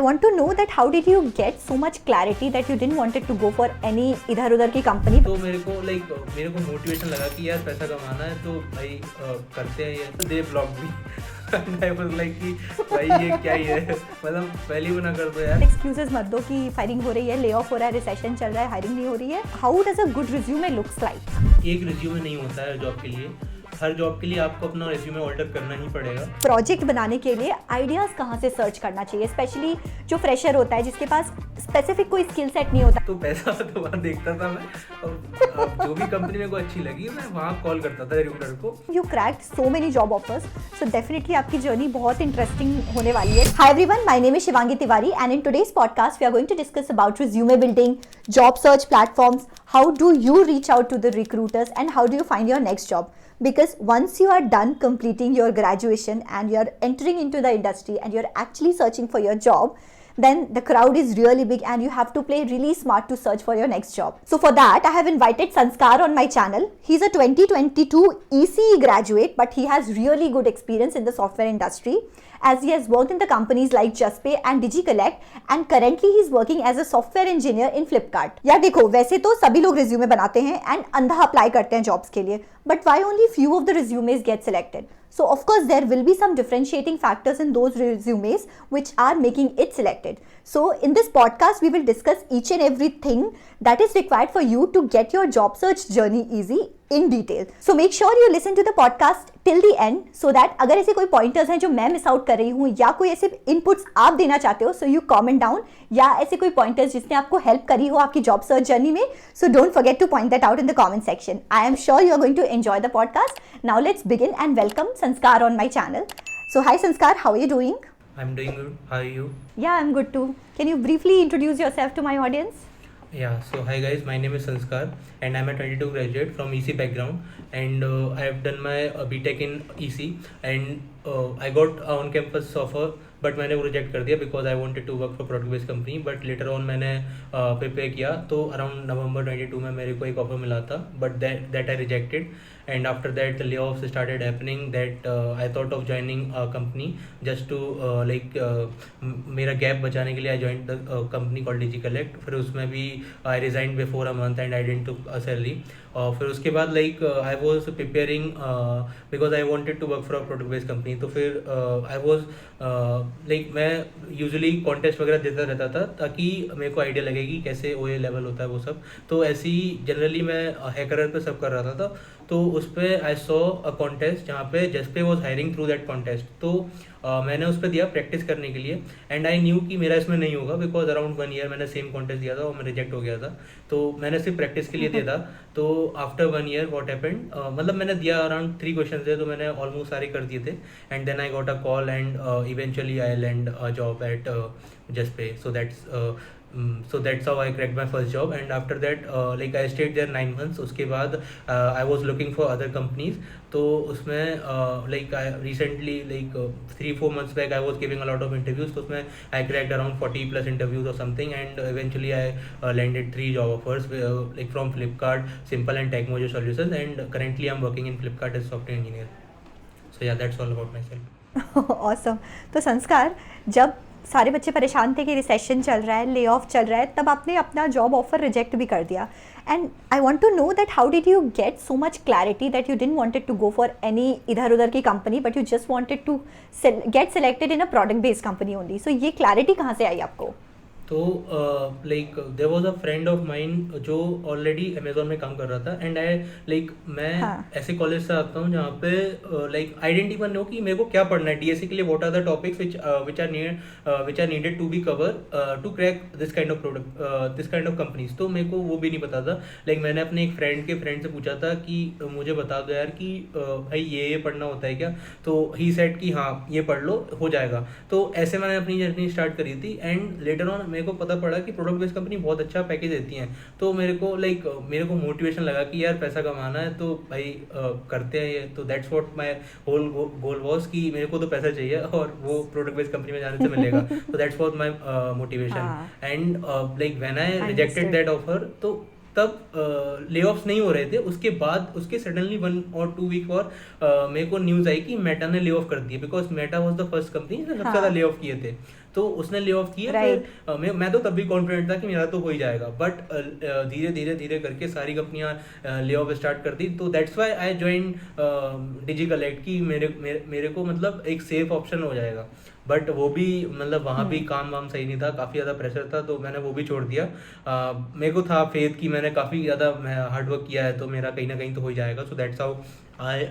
want to know that how did you get so much clarity that you didn't wanted to go for any इधर उधर की company. तो मेरे को motivation लगा कि यार पैसा कमाना है तो भाई करते हैं ये. तो दे ब्लॉक भी and I was like कि भाई ये क्या ही है, मतलब पहले ही मना कर दो यार. एक्सक्यूजेस मत दो कि फायरिंग हो रही है, ले ऑफ हो रहा है, रिसेशन चल रहा है, हायरिंग नहीं हो रही है. How does a good resume looks like? एक रिज्यूमे नहीं होता है जॉब के लिए. हर जॉब के लिए आपको अपना रिज्यूमे ऑल्टर करना ही पड़ेगा. प्रोजेक्ट बनाने के लिए आइडियाज कहाँ से सर्च करना चाहिए, स्पेशली जो फ्रेशर होता है जिसके पास स्पेसिफिक कोई स्किल सेट नहीं होता. तो पैसा तो वहाँ देखता था मैं, और जो भी कंपनी मेरे को अच्छी लगी मैं वहाँ कॉल करता था रिक्रूटर को. You cracked so many job offers, so definitely आपकी जर्नी बहुत इंटरेस्टिंग होने वाली है. Hi everyone, my name is Shivangi Tiwari and in today's podcast we are going to discuss about resume building, job search platforms, how do you reach out to the recruiters and how do you find your next job. Because once you are done completing your graduation and you're entering into the industry and you're actually searching for your job, then the crowd is really big and you have to play really smart to search for your next job. So for that, I have invited Sanskar on my channel. He's a 2022 ECE graduate, but he has really good experience in the software industry as he has worked in the companies like JustPay and DigiCollect and currently he is working as a software engineer in Flipkart. यार देखो, वैसे तो सभी लोग resume बनाते हैं and अंधा apply करते हैं जॉब्स के लिए, but why only few of the resumes get selected? So of course there will be some differentiating factors in those resumes which are making it selected. So in this podcast we will discuss each and everything that is required for you to get your job search journey easy in detail. So make sure you listen to the podcast till the end so that अगर ऐसे कोई pointers हैं जो मैं miss out कर रही हूँ या कोई ऐसे inputs आप देना चाहते हो, so you comment down, या ऐसे कोई pointers जिसने आपको help करी हो आपकी job search journey में, so don't forget to point that out in the comment section. I am sure you are going to enjoy the podcast. Now let's begin and welcome Sanskar on my channel. So hi Sanskar, how are you doing? I'm doing good. How are you? Yeah, I'm good too. Can you briefly introduce yourself to my audience? Yeah, so hi guys, my name is Sanskar and I'm a 22 graduate from EC background and I have done my BTech in EC and I got on campus offer but मैंने वो reject कर दिया because I wanted to work for product based company. But later on मैंने prepare किया तो around नवंबर 22 में मेरे को एक ऑफर मिला था but that I rejected and after that the layoffs started happening that I thought of joining company just to like मेरा गैप बचाने के लिए I join the company called DigiCollect. फिर उसमें भी I resign before a month and I didn't took a salary. और फिर उसके बाद like I was preparing because I wanted to work for a product based company. तो फिर I was like मैं यूजुअली कॉन्टेस्ट वगैरह देता रहता था ताकि मेरे को आइडिया लगे कि कैसे OA लेवल होता है वो सब. तो ऐसे ही जनरली मैं हैकर पे सब कर रहा था. तो उस पर आई सॉ अ कॉन्टेस्ट जहाँ पे JustPay was hiring through that contest. तो मैंने उस पर दिया प्रैक्टिस करने के लिए एंड आई न्यू कि मेरा इसमें नहीं होगा बिकॉज अराउंड 1 ईयर मैंने सेम कॉन्टेस्ट दिया था और मैं रिजेक्ट हो गया था. तो मैंने सिर्फ प्रैक्टिस के लिए दिया था. तो आफ्टर 1 ईयर व्हाट हैपेंड, मतलब मैंने दिया अराउंड 3 क्वेश्चन थे तो मैंने ऑलमोस्ट सारे कर दिए थे and then I got a call and eventually I land a job at JustPay. So that's how I cracked my first job and after that like I stayed there 9 months. उसके बाद I was looking for other companies. तो उसमें like I recently like 3-4 months back I was giving a lot of interviews. तो उसमें I cracked around 40 plus interviews or something and eventually I landed 3 job offers like from Flipkart, Simple and Techmojo Solutions and currently I'm working in Flipkart as software engineer. So yeah, that's all about myself. Awesome. तो संस्कार, जब सारे बच्चे परेशान थे कि recession चल रहा है, ले ऑफ चल रहा है, तब आपने अपना जॉब ऑफर रिजेक्ट भी कर दिया. And I want to know that how did you get so much clarity that you didn't wanted to go for any इधर उधर की company but you just wanted to get selected in a product based company only. So ये clarity कहाँ से आई आपको? तो like there was a friend of mine जो ऑलरेडी अमेजोन में काम कर रहा था एंड आई लाइक मैं ऐसे कॉलेज से आता हूँ जहाँ पे like I didn't even know कि मेरे को क्या पढ़ना है DSE के लिए. What are the topics which are needed to be cover to crack this kind of companies. तो मेरे को वो भी नहीं पता था. लाइक मैंने अपने एक फ्रेंड से पूछा था कि मुझे बता दो यार कि भाई ये पढ़ना होता है क्या. तो ही सेड कि हाँ ये पढ़ लो हो जाएगा. तो ऐसे मैंने अपनी जर्नी स्टार्ट करी थी एंड लेटर ऑन मेरे को पता पड़ा कि प्रोडक्ट बेस्ड कंपनी बहुत अच्छा पैकेज देती हैं. तो मेरे को मोटिवेशन लगा कि यार पैसा कमाना है तो भाई करते हैं ये. तो that's what my whole goal was कि मेरे को तो पैसा चाहिए और वो प्रोडक्ट बेस्ड कंपनी में जाने से मिलेगा. तो that's what my motivation and like when I rejected that offer तो तब ले ऑफ्स नहीं हो रहे थे. उसके बाद उसके सडनली 1 or 2 वीक और मेरे को न्यूज़ आई कि मेटा ने ले ऑफ कर दिया because Meta was the first company जिसने सबसे ज़्यादा ले ऑफ किए थे. तो उसने ले ऑफ किया। Right. फिर मैं तो तब भी कॉन्फिडेंट था कि मेरा तो हो ही जाएगा, बट धीरे धीरे धीरे करके सारी कंपनियां ले ऑफ स्टार्ट कर दी। तो that's why I join DigiCollect कि मेरे को मतलब एक सेफ ऑप्शन हो जाएगा। बट वो भी मतलब वहाँ भी काम वाम सही नहीं था, काफ़ी ज़्यादा प्रेशर था, तो मैंने वो भी छोड़ दिया। मेरे को था फेथ कि मैंने काफ़ी ज़्यादा हार्डवर्क किया है तो मेरा कहीं ना कहीं तो हो ही जाएगा। So that's how I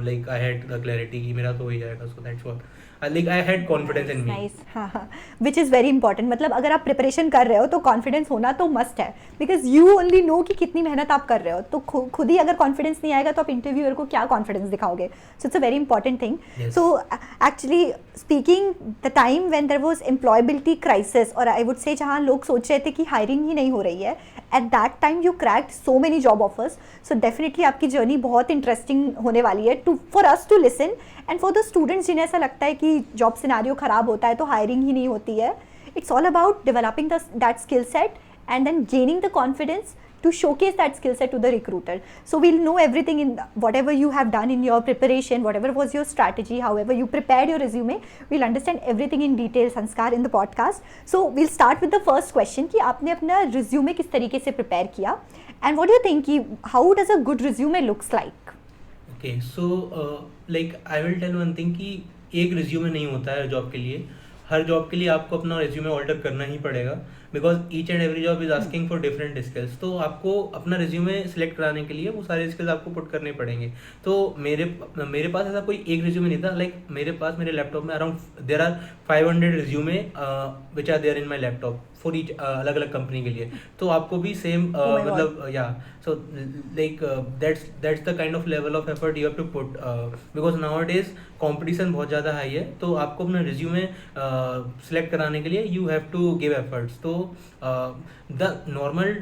like I had the clarity कि मेरा तो हो ही जाएगा। सो that's what like I had confidence in me. Nice, हाँ, विच इज़ वेरी इंपॉर्टेंट। मतलब अगर आप प्रिपरेशन कर रहे हो तो कॉन्फिडेंस होना तो मस्ट है, बिकॉज यू ओनली नो कि कितनी मेहनत आप कर रहे हो। तो खुद ही अगर कॉन्फिडेंस नहीं आएगा तो आप इंटरव्यूअर को क्या कॉन्फिडेंस दिखाओगे। So it's a very important thing. Yes. So actually speaking, the time when there was employability crisis, और आई वुड से जहाँ लोग सोच रहे थे कि हायरिंग ही नहीं हो रही है, at that time you cracked so many job offers. So definitely आपकी जर्नी बहुत इंटरेस्टिंग होने वाली है to for us to listen, and for the students जिन्हें ऐसा लगता है कि जॉब सिनेरियो खराब होता है तो हायरिंग ही नहीं होती है। It's all about developing that skill set and then gaining the confidence to showcase that skill set to the recruiter. So we'll know everything in whatever you have done in your preparation, whatever was your strategy, however you prepared your resume. We'll understand everything in detail, Sanskar, in the podcast. So we'll start with the first question कि आपने अपना resume किस तरीके से prepare किया, and what do you think कि how does a good resume looks like? Okay, so like I will tell one thing कि एक रिज्यूमे नहीं होता है जॉब के लिए। हर जॉब के लिए आपको अपना रिज्यूमे ऑल्टर करना ही पड़ेगा, because each and every job is asking for different skills. तो आपको अपना रिज्यूमे सिलेक्ट कराने के लिए वो सारे स्किल्स आपको पुट करने पड़ेंगे। तो मेरे पास ऐसा कोई एक रिज्यूमे नहीं था। लाइक मेरे पास मेरे लैपटॉप में around there are 500 resume which are there in my laptop for each अलग अलग कंपनी के लिए। तो आपको भी सेम मतलब या so like that's the kind of level of effort you have to put, because nowadays competition बहुत ज़्यादा हाई है। तो आपको अपना रिज्यूमे सिलेक्ट कराने के लिए you have to give efforts. तो द नॉर्मल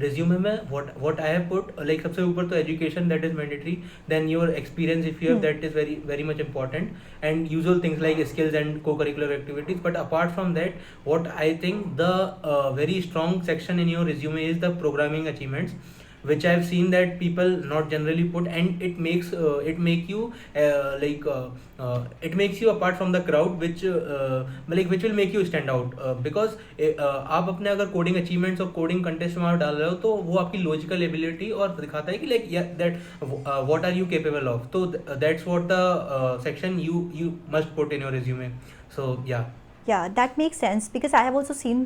रिज्यूमे में what I have put, like सबसे ऊपर तो education, that is mandatory, then your experience if you have, that is very very much important, and usual things like skills and co curricular activities. But apart from that what I think the very strong section in your resume is the programming achievements, which I have seen that people not generally put, and it makes it makes you apart from the crowd, which will make you stand out, because आप अपने अगर coding achievements और coding contest में आप डाल रहे हो तो वो आपकी लॉजिकल एबिलिटी और दिखाता है कि like that what are you capable of. तो that's what the section you must put in your resume. So Yeah, that makes sense, because I have also seen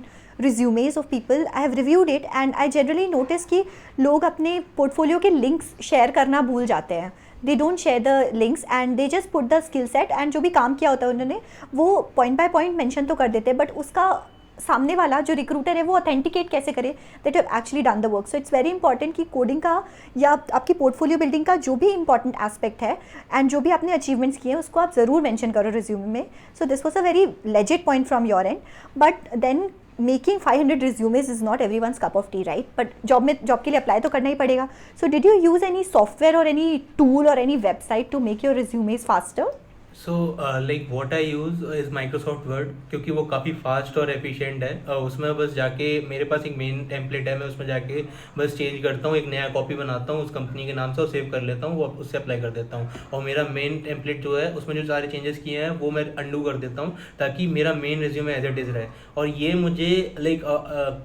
resumes of people. I have reviewed it and I generally notice कि लोग अपने portfolio के links share करना भूल जाते हैं. They don't share the links and they just put the skill set, and जो भी काम किया होता है उन्होंने वो point by point mention तो कर देते हैं, but उसका सामने वाला जो रिक्रूटर है वो ऑथेंटिकेट कैसे करे that you have actually done the work. So it's very important कि कोडिंग का या आपकी पोर्टफोलियो बिल्डिंग का जो भी इंपॉर्टेंट एस्पेक्ट है एंड जो भी आपने अचीवमेंट्स किए हैं उसको आप ज़रूर मेंशन करो रिज्यूमे में। So this was a very legit point from your end, but then making 500 resumes is not everyone's cup of tea, right? But job के लिए अप्लाई तो करना ही पड़ेगा. So did you use any software or any tool or any website to make your resumes faster? So like what I use is Microsoft word, क्योंकि वो काफ़ी fast और एफिशिएंट है। उसमें बस जाके मेरे पास एक मेन टेम्पलेट है, मैं उसमें जाके बस चेंज करता हूँ, एक नया कॉपी बनाता हूँ उस कंपनी के नाम से और सेव कर लेता हूँ, वो उससे अप्लाई कर देता हूँ। और मेरा मेन टेम्पलेट जो है उसमें जो सारे चेंजेस किए हैं वो मैं अंडू कर देता हूँ ताकि मेरा main resume as it is रहे। और ये मुझे लाइक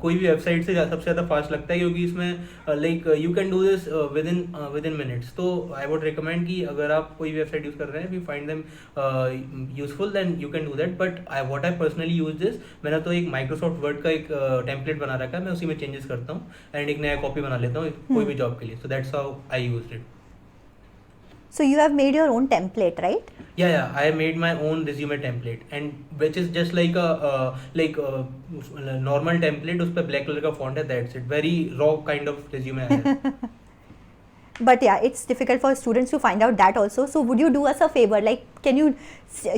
कोई भी वेबसाइट से सबसे ज़्यादा फास्ट लगता है, क्योंकि इसमें like you can do this with in minutes. तो आई वुड रिकमेंड कि अगर आप कोई वेबसाइट यूज़ कर रहे हैं, we find them useful then you can do that. But what I personally use this, मैंने तो एक माइक्रोसॉफ्ट वर्ड का एक टेम्पलेट बना रखा है, मैं उसी में चेंजेस करता हूँ एंड एक नया कॉपी बना लेता हूँ कोई भी जॉब के लिए। So that's how I used it. So you have made your own template, right? Yeah, I made my own resume template, and which is just like a normal template. उस पे black color का font है, that's it. Very raw kind of resume है. But yeah, it's difficult for students to find out that also. So would you do us a favor, like can you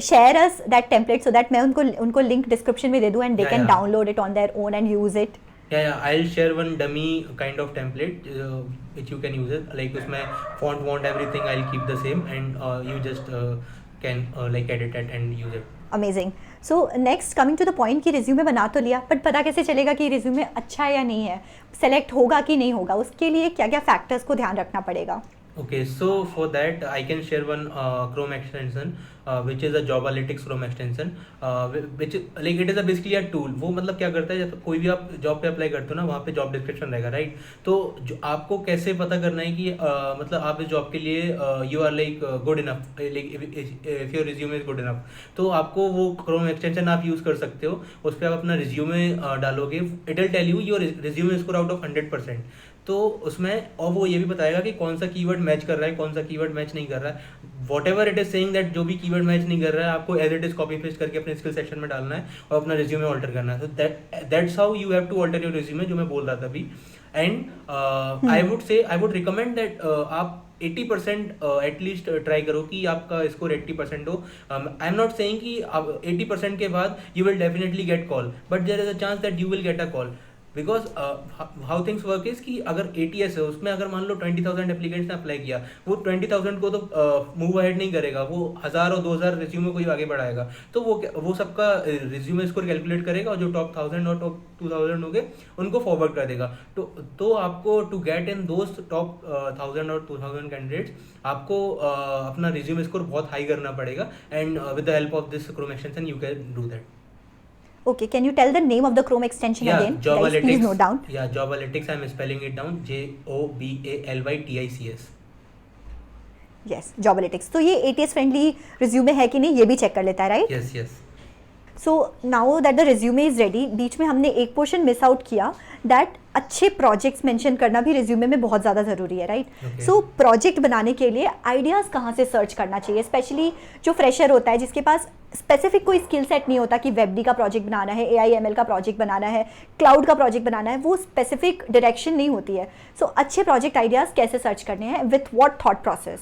share us that template so that मैं उनको link description में दे दूँ and they can download it on their own and use it? Yeah, I'll share one dummy kind of template which you can use it. Like उसमें font, everything I'll keep the same, and you just can like edit it and use it. Amazing. So next coming to the point कि resume बना तो लिया, but पता कैसे चलेगा कि resume अच्छा है या नहीं है, सेलेक्ट होगा कि नहीं होगा, उसके लिए क्या क्या फैक्टर्स को ध्यान रखना पड़ेगा? Okay, so for that I can share one Chrome extension, which is a job analytics Chrome extension, which like it is a basically a tool. वो मतलब क्या करता है, जब कोई भी आप जॉब पे अप्लाई करते हो ना, वहाँ पे जॉब डिस्क्रिप्शन रहेगा, राइट? तो जो आपको कैसे पता करना है कि मतलब आप इस जॉब के लिए you are like good enough, like if your resume is good enough, तो आपको वो क्रोम एक्सटेंशन आप यूज़ कर सकते हो। उस पर आप अपना रिज्यूमे डालोगे, it will tell you your resume score out of 100%। तो उसमें और वो ये भी बताएगा कि कौन सा कीवर्ड मैच कर रहा है, कौन सा कीवर्ड मैच नहीं कर रहा है। Whatever it is saying that जो भी कीवर्ड मैच नहीं कर रहा है, आपको as it is copy paste करके अपने स्किल सेक्शन में डालना है और अपना रिज्यूमे ऑल्टर करना है। तो that's how you have to alter your resume, जो मैं बोल रहा था अभी। And I would recommend that आप 80% एटलीस्ट ट्राई करो कि आपका स्कोर 80% हो। आई एम नॉट सेइंग कि आप 80% के बाद you will definitely get call, but there is a chance that you will get a call. Because how things work is कि अगर ATS है, उसमें अगर मान लो 20,000 एप्लीकेंट्स ने अप्लाई किया, वो 20,000 को तो मूव अहेड नहीं करेगा, वो 1,000 और 2,000 रिज्यूमे को ही आगे बढ़ाएगा। तो वो सबका रिज्यूमे स्कोर कैलकुलेट करेगा और जो टॉप 1,000 और टॉप 2,000 हो गए उनको फॉरवर्ड कर देगा। तो आपको टू गेट इन दोस्त टॉप 1,000 और 2,000 कैंडिडेट्स, आपको अपना रिज्यूमे स्कोर बहुत हाई करना पड़ेगा। And with the help of this Chrome extension you can do that. Okay, can you tell the name of the Chrome extension again? Job Guys, Analytics. please note down. Yeah, Job Analytics. I'm spelling it down. JOBALYTICS. Yes, Job Analytics. तो ये ATS friendly resume है कि नहीं, ये भी check कर लेता है, right? Yes, yes. So now that the resume is ready, बीच में हमने एक पोर्शन मिस आउट किया, दैट अच्छे प्रोजेक्ट्स मेंशन करना भी रिज्यूमे में बहुत ज़्यादा ज़रूरी है, राइट? सो प्रोजेक्ट बनाने के लिए आइडियाज़ कहाँ से सर्च करना चाहिए, स्पेशली जो फ्रेशर होता है जिसके पास स्पेसिफिक कोई स्किल सेट नहीं होता कि वेब डी का प्रोजेक्ट बनाना है, AI/ML का प्रोजेक्ट बनाना है, क्लाउड का प्रोजेक्ट बनाना है, वो स्पेसिफिक डायरेक्शन नहीं होती है। सो अच्छे प्रोजेक्ट आइडियाज़ कैसे सर्च करने हैं, विथ व्हाट थॉट प्रोसेस?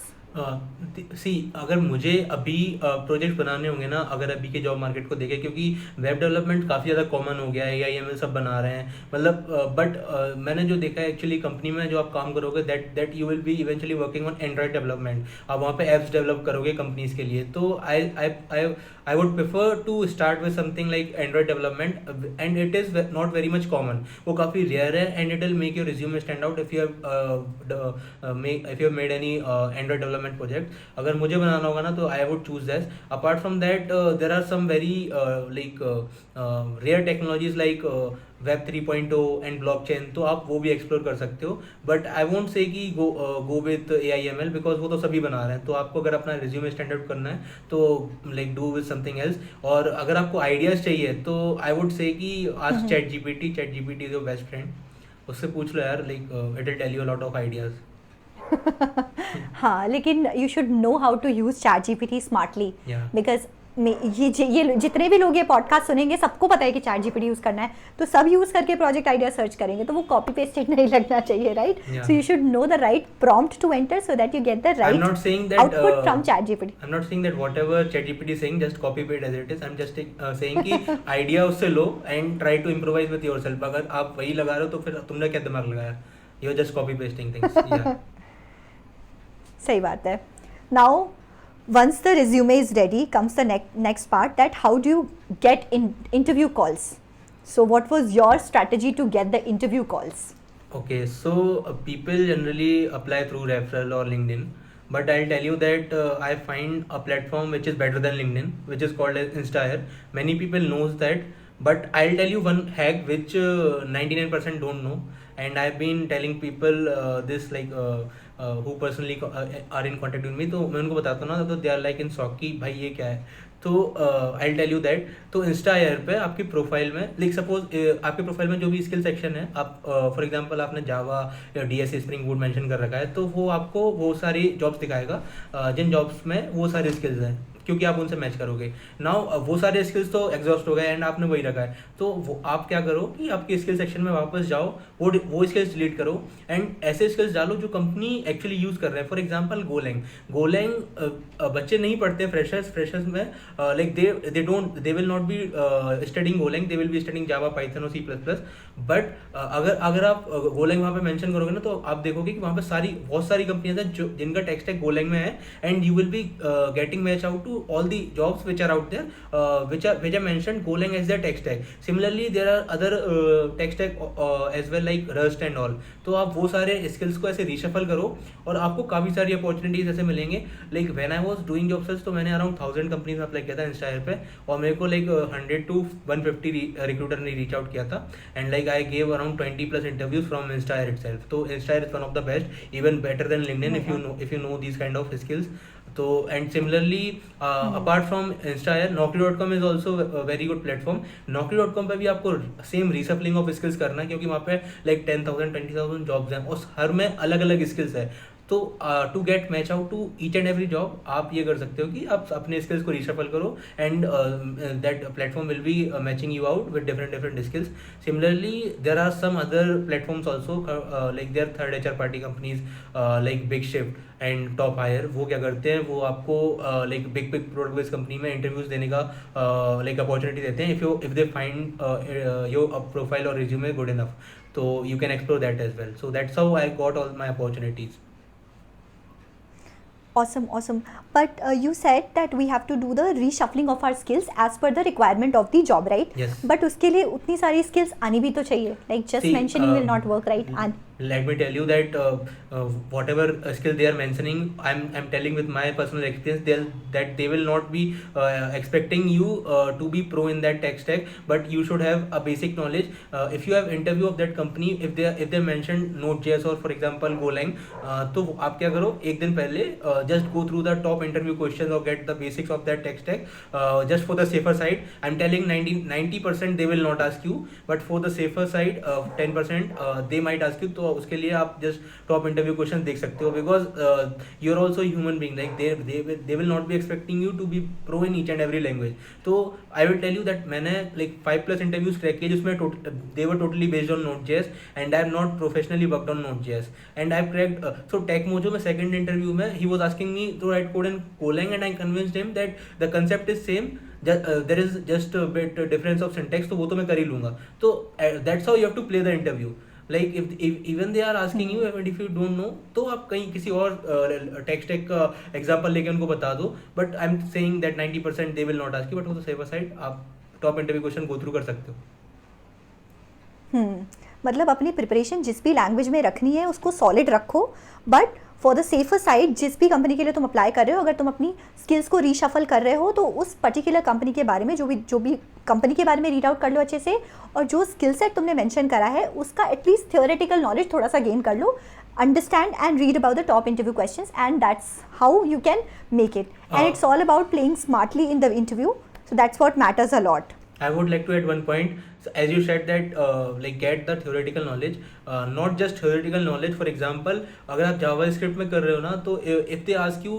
सी अगर मुझे अभी प्रोजेक्ट बनाने होंगे ना, अगर अभी के जॉब मार्केट को देखें, क्योंकि वेब डेवलपमेंट काफ़ी ज़्यादा कॉमन हो गया है, AI/ML सब बना रहे हैं, मतलब बट मैंने जो देखा है एक्चुअली कंपनी में जो आप काम करोगे, that you will B eventually working on Android development. आप वहाँ पे एप्स डेवलप करोगे कंपनीज के लिए। तो I would prefer to start with something like Android development, and it is not very much common, वो काफ़ी रेयर है, and it will make your resume stand out if you have made any Android development project. अगर मुझे बनाना होगा ना, तो I would choose that. Apart from that there are some very like rare technologies like web 3.0 and blockchain, तो आप वो भी एक्सप्लोर कर सकते हो। बट आई वोंट से कि गो विथ AI/ML, बिकॉज वो तो सभी बना रहे हैं। तो आपको अगर अपना रिज्यूमे स्टैंडर्ड करना है तो like do with something else. और अगर आपको आइडियाज़ चाहिए तो आई वुड से कि आज ChatGPT is your best friend, उससे पूछ लो यार, like it will tell you a lot of ideas. हाँ, लेकिन you should know how to use ChatGPT smartly, because ये जितने भी लोग ये पॉडकास्ट सुनेंगे सबको पता है कि ChatGPT यूज़ करना है, तो सब यूज़ करके प्रोजेक्ट आइडिया सर्च करेंगे, तो वो कॉपी पेस्टेड नहीं लगना चाहिए, right? So you should know the right prompt to enter so that you get the right output from ChatGPT. I'm not saying that whatever ChatGPT is saying just copy paste as it is. I'm just saying कि idea उससे लो and try to improvise with yourself. अगर आप वही लगा रहे हो तो फिर तुमने क्या दिमाग लगाया? You're just copy pasting things. Yeah. सही बात है. Now once the resume is ready comes the next part, that how do you get interview calls. So what was your strategy to get the interview calls? Okay, so people generally apply through referral or LinkedIn, but I'll tell you that I find a platform which is better than LinkedIn, which is called as Instahire. Many people knows that, but I'll tell you one hack which 99% don't know, and I've been telling people this like who personally are in contact with me, तो मैं उनको बताता हूँ ना, तो they are like in shock कि भाई ये क्या है। तो I'll tell you that, तो Instahire पे आपकी प्रोफाइल में लाइक सपोज आपके प्रोफाइल में जो भी स्किल सेक्शन है, आप फॉर एग्जांपल आपने जावा या DSC स्प्रिंग बूट मेंशन कर रखा है, तो वो आपको वो सारी जॉब्स दिखाएगा जिन जॉब्स में वो सारे स्किल्स हैं, क्योंकि आप उनसे मैच करोगे। नाउ वो सारे स्किल्स तो एग्जॉस्ट हो गए एंड आपने वही रखा है, तो वो आप क्या करो कि आपके स्किल सेक्शन में वापस जाओ, वो स्किल्स डिलीट करो एंड ऐसे स्किल्स डालो जो कंपनी एक्चुअली यूज़ कर रहे हैं। फॉर एग्जांपल गोलैंग बच्चे नहीं पढ़ते फ्रेशर्स में, like they will not be studying Golang, they will be studying Java, Python और C++। बट अगर आप गोलैंग वहाँ पे मेंशन करोगे ना, तो आप देखोगे कि वहाँ पे बहुत सारी कंपनियां हैं जिनका टेक स्टैक गोलैंग में है, and you will be getting match out to to all the jobs which are out there, which I mentioned Golang as their tech stack. Similarly there are other tech stack as well like Rust and all. तो आप वो सारे skills को ऐसे reshuffle करो और आपको काफ़ी सारी अपॉर्चुनिटीज ऐसे मिलेंगे. Like when I was doing job search तो मैंने अराउंड 1000 कंपनीज में अप्लाई किया था इंस्टायर पे, और मेरे को लाइक 100 to 150 रिक्रूटर ने रीच आउट किया था. And like I gave around 20+ interviews from Instahyre itself. तो Instahyre is one of the best, even better than LinkedIn if you know these kind of skills. तो and similarly apart from Instahyre, naukri.com is also very good platform. naukri.com पे भी आपको same रीसफलिंग of skills करना है, क्योंकि वहाँ पे like 10,000 20,000 jobs हैं और हर में अलग अलग स्किल्स है. तो to get match out to each and every job आप ये कर सकते हो कि आप अपने स्किल्स को रीशफल करो and that platform will be matching you out with different skills. Similarly there are some other platforms also like their third HR party companies like Bigshyft and TopHire. वो क्या करते हैं, वो आपको like big product based company में interviews देने का like opportunity देते हैं if they find your profile और रिज्यूमे गुड इनफ. तो you can explore that as well. So that's how I got all my opportunities. Awesome. But you said that we have to do the reshuffling of our skills as per the requirement of the job, right? Yes. But उसके लिए उतनी सारी skills आनी भी तो चाहिए. Like just mentioning will not work, right? Let me tell you that whatever skill they are mentioning, I'm telling with my personal experience that they will not be expecting you to be pro in that tech stack, but you should have a basic knowledge. If you have interview of that company, if they mention Node.js or for example Golang, तो आप क्या करो, एक दिन पहले just go through the top interview questions or get the basics of that tech stack. Just for the safer side, I'm telling 90% they will not ask you, but for the safer side 10% they might ask you. तो उसके लिए आप just top interview question देख सकते हो, because you are also human being, like they will not be expecting you to be pro in each and every language. तो I will tell you that मैंने like 5+ interviews crack किए जिसमें they were totally based on Node.js and I have not professionally worked on Node.js and I have cracked. So tech mojo में second interview में ही was asking me to write code in Golang and I convinced him that the concept is same, there is just a bit difference of syntax, तो वो तो मैं कर ही लूंगा. तो that's how you have to play the interview. Like if even they are asking you and if you don't know, तो आप कहीं किसी और टेक स्टैक का एग्जांपल लेके उनको बता दो. But I am saying that 90% they will not ask you, but on the safer side आप top interview question go through कर सकते हो. मतलब अपनी प्रिपरेशन जिस भी लैंग्वेज में रखनी है उसको सॉलिड रखो, but for the safer side जिस भी कंपनी के लिए तुम अप्लाई कर रहे हो, अगर तुम अपनी स्किल्स को रीशफल कर रहे हो तो उस पर्टिकुलर कंपनी के बारे में जो भी कंपनी के बारे में रीड आउट कर लो अच्छे से, और जो स्किल सेट तुमने मेंशन करा है उसका एटलीस्ट थियोरेटिकल नॉलेज थोड़ा सा गेन कर लो, understand and read about the top interview questions, and that's how you can make it. And it's all about playing smartly in the interview, so that's what matters a lot. I would like to add one point. So as you said that like get the theoretical knowledge, not just theoretical knowledge. For example, अगर आप JavaScript में कर रहे हो ना, तो if they ask you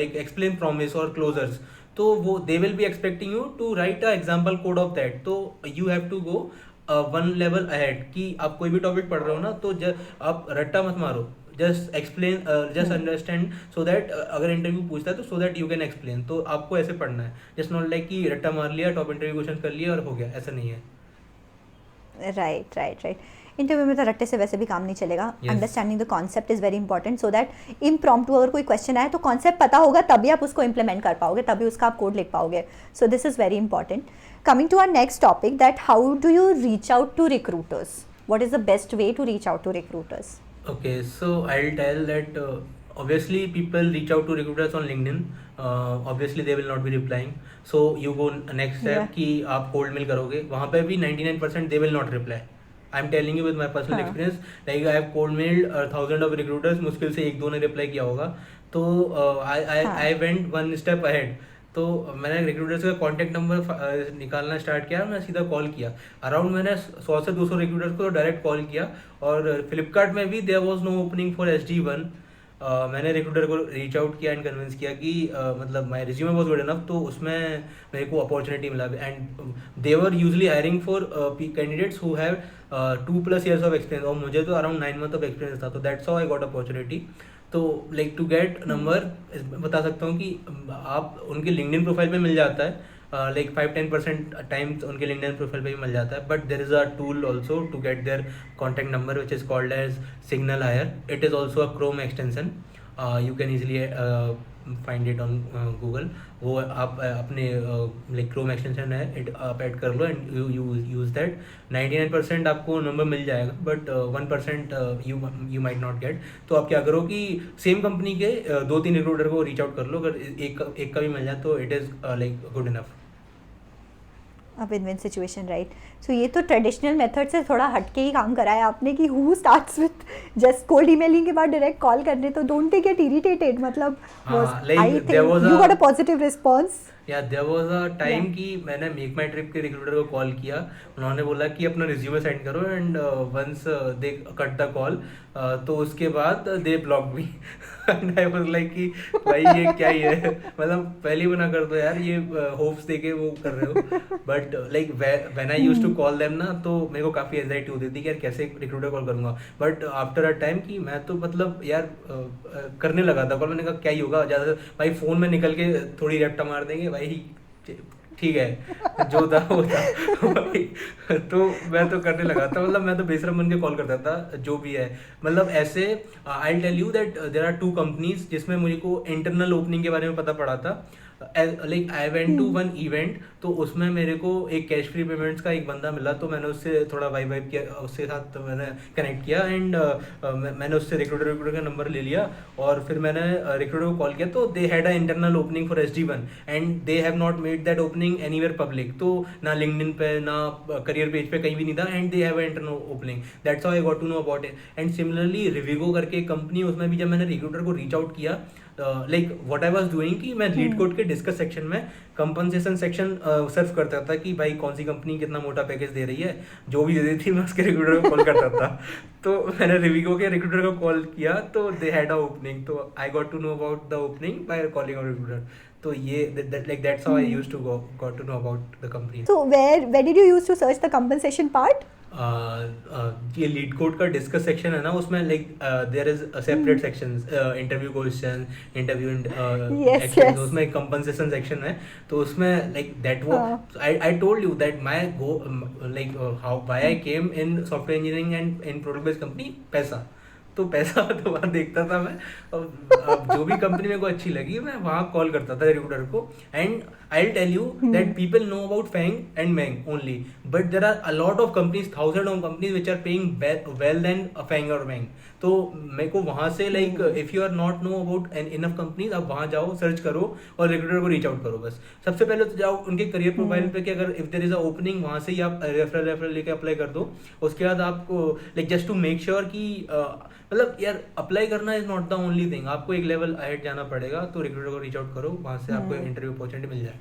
like explain promise or closures, तो वो they will be expecting you to write a example code of that. तो you have to go one level ahead कि आप कोई भी टॉपिक पढ़ रहे हो ना, तो आप रट्टा मत मारो, just explain, just understand, so that अगर इंटरव्यू पूछता है तो सो दैट यू कैन एक्सप्लेन. तो आपको ऐसे पढ़ना है, जस्ट नॉट लाइक कि रट्टा मार लिया, टॉप इंटरव्यू क्वेश्चन कर लिया और हो गया, ऐसा नहीं है. राइट. इंटरव्यू में तो रट्टे से वैसे भी काम नहीं चलेगा. Understanding the concept is very important, so that impromptu अगर कोई क्वेश्चन आए तो कॉन्सेप्ट पता होगा तभी आप उसको इम्प्लीमेंट कर पाओगे, तभी उसका आप कोड लिख पाओगे. So this is very important. Coming to our next topic, that how do you reach out to recruiters? What is the best way to reach out to recruiters? Okay, so I'll tell that obviously people reach out to recruiters on LinkedIn. Obviously they will not be replying. So you go next step कि आप cold mail करोगे, वहाँ पे भी 99% they will not reply. I'm telling you with my personal experience. Like I have cold mailed 1000 of recruiters, मुश्किल से 1-2 ने reply किया होगा. तो I went one step ahead. तो मैंने रिक्रूटर्स का कॉन्टैक्ट नंबर निकालना स्टार्ट किया, मैं सीधा कॉल किया. अराउंड मैंने 100 से 200 रिक्रूटर्स को डायरेक्ट कॉल किया. और फ्लिपकार्ट में भी there was no opening for SG1. मैंने रिक्रूटर को रीच आउट किया एंड कन्विंस किया कि मतलब my resume was good enough, तो उसमें मेरे को अपॉर्चुनिटी मिला. And they were usually hiring for candidates who have 2+ years of experience, और मुझे तो अराउंड 9 months ऑफ एक्सपीरियंस था. तो that's how I got opportunity. तो लाइक टू गेट नंबर बता सकता हूँ कि आप उनके लिंक्डइन प्रोफाइल पे मिल जाता है, लाइक 5-10% टाइम्स उनके लिंक्डइन प्रोफाइल पे भी मिल जाता है. But there is a tool also to get their contact number which is called as SignalHire. It is also a Chrome extension. You can easily find it on Google, वो आप अपने like Chrome extension है आप add कर लो and you use that. 99% आपको number मिल जाएगा, but 1% you might not gate. तो आप क्या करो कि सेम कंपनी के 2-3 रिक्रूटर को रीच आउट कर लो, अगर एक का भी मिल जाए तो it is like good enough. A win win situation, right. So ये तो ट्रेडिशनल मेथड से थोड़ा हटके ही काम करा है आपने कि who starts with just cold emailing के बाद डायरेक्ट कॉल करने, तो डोंट गेट इरिटेटेड, मतलब I think you got a positive response. या देयर वाज अ टाइम कि मैंने मेक माई ट्रिप के रिक्रूटर को कॉल किया, उन्होंने बोला कि अपना रिज्यूमे सेंड करो and once they cut the call तो उसके बाद they block me and I was like कि भाई ये क्या ही है, मतलब पहले ही मना कर दो यार, ये होप्स देके वो कर रहे हो। But like when I used to call them ना, तो मेरे को काफ़ी एंजाइटी होती थी कि यार कैसे रिक्रूटर कॉल करूंगा। बट आफ्टर अ टाइम कि मैं तो मतलब यार करने लगा था कॉल, मैंने कहा क्या ही होगा, ज़्यादा भाई फ़ोन में निकल के थोड़ी रट्टा मार देंगे भाई, ठीक है जो था वो था भाई। तो मैं तो करने लगा था, मतलब मैं तो बेशरम बन के कॉल करता था जो भी है। मतलब ऐसे I tell you that there are 2 companies जिसमें मुझे को इंटरनल ओपनिंग के बारे में पता पड़ा था। Like I went to one event, तो उसमें मेरे को एक कैश फ्री पेमेंट्स का एक बंदा मिला, तो मैंने उससे थोड़ा वाइब किया, उसके साथ तो मैंने कनेक्ट किया एंड मैंने उससे रिक्रूटर का नंबर ले लिया और फिर मैंने रिक्रूटर को कॉल किया। तो they had a internal opening for SG1 and they have not made that opening anywhere public, तो ना लिंक्डइन पे ना करियर पेज पे कहीं भी नहीं था and they have internal opening, that's how I got to know about it. And similarly Rivigo करके एक कंपनी, उसमें भी जब मैंने रिक्रूटर को रीच आउट किया, like what I was doing कि मैं लीड कोड के डिस्कस सेक्शन में कंपनसेशन सेक्शन सर्च करता था कि भाई कौन सी कंपनी कितना मोटा पैकेज दे रही है, जो भी दे रही थी मैं उसके रिक्रूटर को कॉल करता था। तो मैंने रिविगो के रिक्रूटर को कॉल किया, तो दे हैड अ ओपनिंग, तो I got to know about the opening by calling a recruiter. तो ये like that's how I used to got to know about the company. So where did you use to search the compensation part? ये LeetCode का discuss section है ना, उसमें like there is separate sections, interview question, interview Yes, action, yes. उसमें compensation section है। तो उसमें like that वो हाँ. I told you that my go like how why I came in software engineering and in product based company, पैसा। तो पैसा तो वहाँ देखता था मैं, अब जो भी कंपनी मेरे को अच्छी लगी मैं वहाँ कॉल करता था रिक्रूटर को। And I tell you that people know about FAANG and MAANG only, but there are a lot of companies, 1000 of companies which are paying well than FAANG और मैंग। तो मेरे को वहाँ से like if you are not know about enough companies, आप वहाँ जाओ, search करो और रिक्रूटर को रीच आउट करो। बस सबसे पहले तो जाओ उनके करियर प्रोफाइल पे कि अगर if there is a opening, वहाँ से ही आप रेफरल लेके अप्लाई कर दो। उसके बाद आपको like just to make sure कि मतलब यार अप्लाई करना is not the only thing, आपको एक लेवल अहेड जाना पड़ेगा। तो रिक्रूटर को रीच आउट करो, वहाँ से आपको इंटरव्यू अपॉर्चुनिटी मिल जाएगा।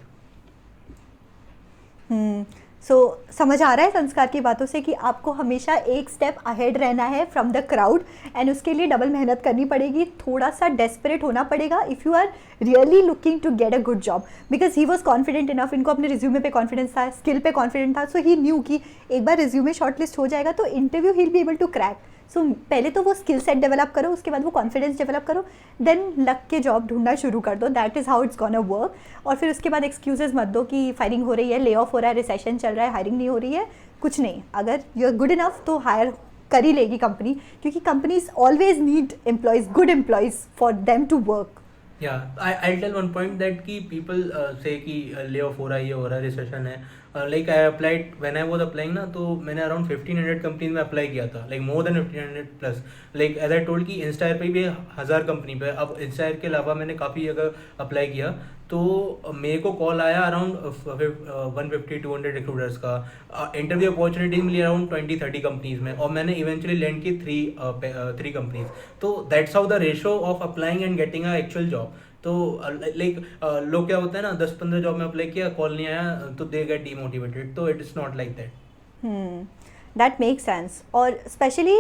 सो समझ आ रहा है संस्कार की बातों से कि आपको हमेशा एक स्टेप अहेड रहना है फ्रॉम द क्राउड, एंड उसके लिए डबल मेहनत करनी पड़ेगी, थोड़ा सा डेस्परेट होना पड़ेगा if you are really looking to get a good job. Because he was confident enough, इनको अपने रिज्यूमे पे कॉन्फिडेंस था, स्किल पे कॉन्फिडेंट था, सो ही न्यू कि एक बार रिज्यूमे शॉर्टलिस्ट हो जाएगा तो इंटरव्यू ही will be able to crack. So पहले तो वो स्किल सेट डेवलप करो, उसके बाद वो कॉन्फिडेंस डेवलप करो, देन लग के जॉब ढूंढना शुरू कर दो। That is how it's gonna work. और फिर उसके बाद एक्सक्यूजेस मत दो कि फायरिंग हो रही है, ले ऑफ हो रहा है, रिसेशन चल रहा है, हायरिंग नहीं हो रही है, कुछ नहीं। अगर यू आर गुड इनफ तो हायर कर ही लेगी कंपनी, क्योंकि companies always need employees, good employees for them to work. Yeah, I'll tell one point that कि people say कि lay off हो रहा है, ये हो रहा है, recession है। Like I applied, when I was applying ना, तो मैंने around 1500 कंपनीज में अप्लाई किया था, like more than 1500 plus. like as I told कि इंस्टायर पे भी 1000 कंपनी पे, अब इंस्टायर के अलावा मैंने काफ़ी जगह अप्लाई किया। तो मेरे को कॉल आया अराउंड 150-200 रिक्रूटर्स का, इंटरव्यू अपॉर्चुनिटी मिली अराउंड 20-30 कंपनीज में, और मैंने इवेंचुअली लैंड की 3 कंपनीज। तो that's how the ratio of applying and getting a actual job. तो लाइक लोग क्या होता है ना, 10-15 जॉब में अप्लाई किया, कॉल नहीं आया, तो दे गेट डीमोटिवेटेड। तो it is not like that. That makes sense. और specially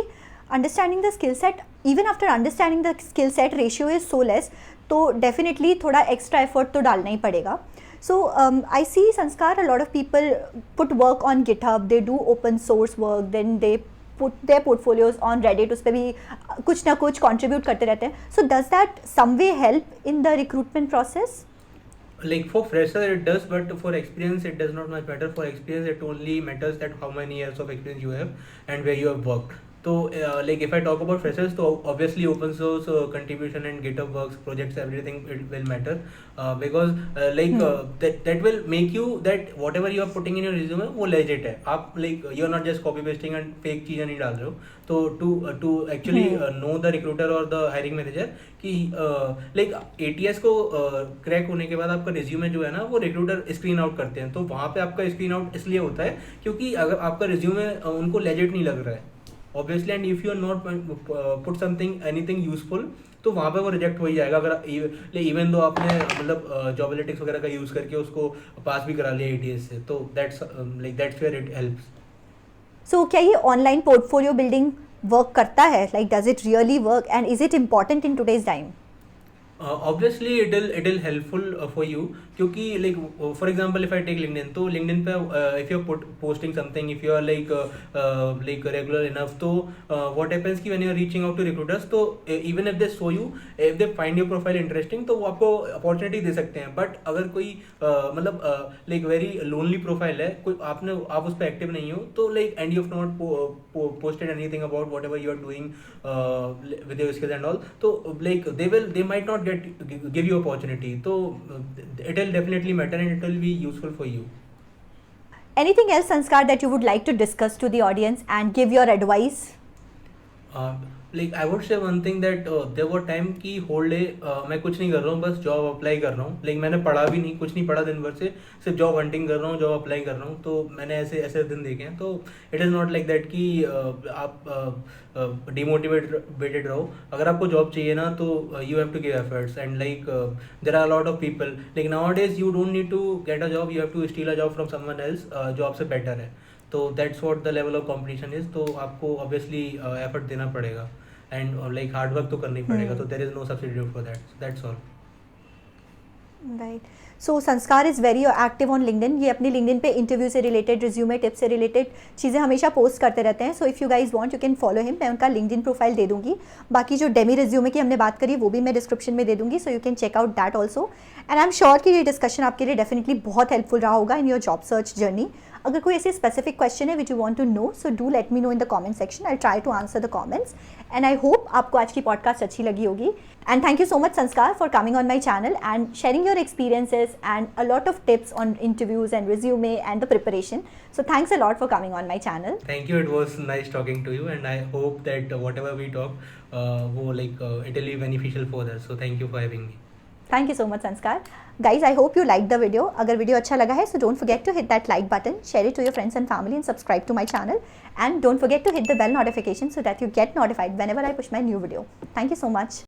understanding the skill set, even after understanding the skill set ratio is so less, तो डेफिनेटली थोड़ा एक्स्ट्रा एफर्ट तो डालना ही पड़ेगा। So I see Sanskar, a lot of people put work on GitHub, they do open source work, then they put their portfolios on Reddit, उस पर भी कुछ ना कुछ contribute करते रहते हैं। So does that some way help in the recruitment process? Like for fresher it does, but for experience it does not much matter. For experience it only matters that how many years of experience you have and where you have worked. तो like if I talk about freshers, तो obviously open source contribution and GitHub works projects, everything it will matter, because that will make you that whatever you are putting in your resume वो legit है. आप like you are not just copy pasting and fake चीज़ें नहीं डाल रहे हो. तो to actually know the recruiter or the hiring manager कि like ATS को क्रैक होने के बाद आपका रिज्यूमे जो है ना वो रिक्रूटर स्क्रीन आउट करते हैं. तो वहाँ पे आपका स्क्रीन आउट इसलिए होता है क्योंकि अगर आपका रिज्यूमे उनको लेजिट नहीं लग रहा है obviously, and if you are not put something anything useful तो वहाँ पे वो रिजेक्ट हो ही जाएगा. अगर इवन दो आपने मतलब जॉब एनालिटिक्स वगैरह का यूज़ करके उसको पास भी करा लिया ATS से, तो दैट्स वेयर इट हेल्प्स. सो क्या ये ऑनलाइन पोर्टफोलियो बिल्डिंग वर्क करता है? Like does it really work and is it important in today's time? Obviously it will helpful for you क्योंकि like for example if I take LinkedIn, तो LinkedIn पे if you are posting something, if you are like regular enough, तो what happens कि when you are reaching out to recruiters, तो even if they show you, if they find your profile interesting, तो वो आपको opportunity दे सकते हैं. But अगर कोई मतलब like very lonely profile है, कोई आप उस पर एक्टिव नहीं हो, तो like and you have not posted anything about whatever you are doing with your skills and all, तो like they might not give you opportunity. So it will definitely matter and it will be useful for you. Anything else, Sanskar, that you would like to discuss to the audience and give your advice? Like I would say one thing that there were time कि whole day मैं कुछ नहीं कर रहा हूँ, बस job apply कर रहा हूँ. like मैंने पढ़ा भी नहीं, कुछ नहीं पढ़ा दिन भर से, सिर्फ जॉब हंटिंग कर रहा हूँ, जॉब अप्लाई कर रहा हूँ. तो मैंने ऐसे दिन देखे हैं. तो it is not like that कि आप डिमोटिवेटेड रहो. अगर आपको जॉब चाहिए ना तो you have to give efforts, and like there are lot of people like nowadays you don't need to get a job, you have to steal a job from someone else. Job से better है. तो that's what the level of competition is. तो आपको obviously effort देना पड़ेगा and like hard work तो करना ही पड़ेगा. तो there is no substitute for that's all. Right. So Sanskar is very active on LinkedIn. ये अपनी लिंक्डइन पे इंटरव्यू से रिलेटेड, रिज्यूमे टिप्स से रिलेटेड चीज़ें हमेशा पोस्ट करते रहते हैं. So if you guys want you can follow him. मैं उनका लिंक्डइन प्रोफाइल दे दूंगी. बाकी जो डेमी रिज्यूमे की हमने बात करी वो भी मैं डिस्क्रिप्शन में दे दूंगी. So you can check out that also. And I am sure कि ये डिस्कशन आपके लिए डेफिनेटली बहुत हेल्पफुल रहा होगा in your job search journey. अगर कोई ऐसे स्पेसिफिक क्वेश्चन है which you want to know, so do let me know in the comment section. I try to answer the comments. And I hope आपको आज की podcast अच्छी लगी होगी. And thank you so much Sanskar for coming on my channel and sharing your experiences and a lot of tips on interviews and resume and the preparation. So thanks a lot for coming on my channel. Thank you. It was nice talking to you, and I hope that whatever we talk, it will be beneficial for others. So thank you for having me. Thank you so much, Sanskar. Guys, I hope you liked the video. अगर video अच्छा लगा है, so don't forget to hit that like button, share it to your friends and family, and subscribe to my channel. And don't forget to hit the bell notification so that you get notified whenever I push my new video. Thank you so much.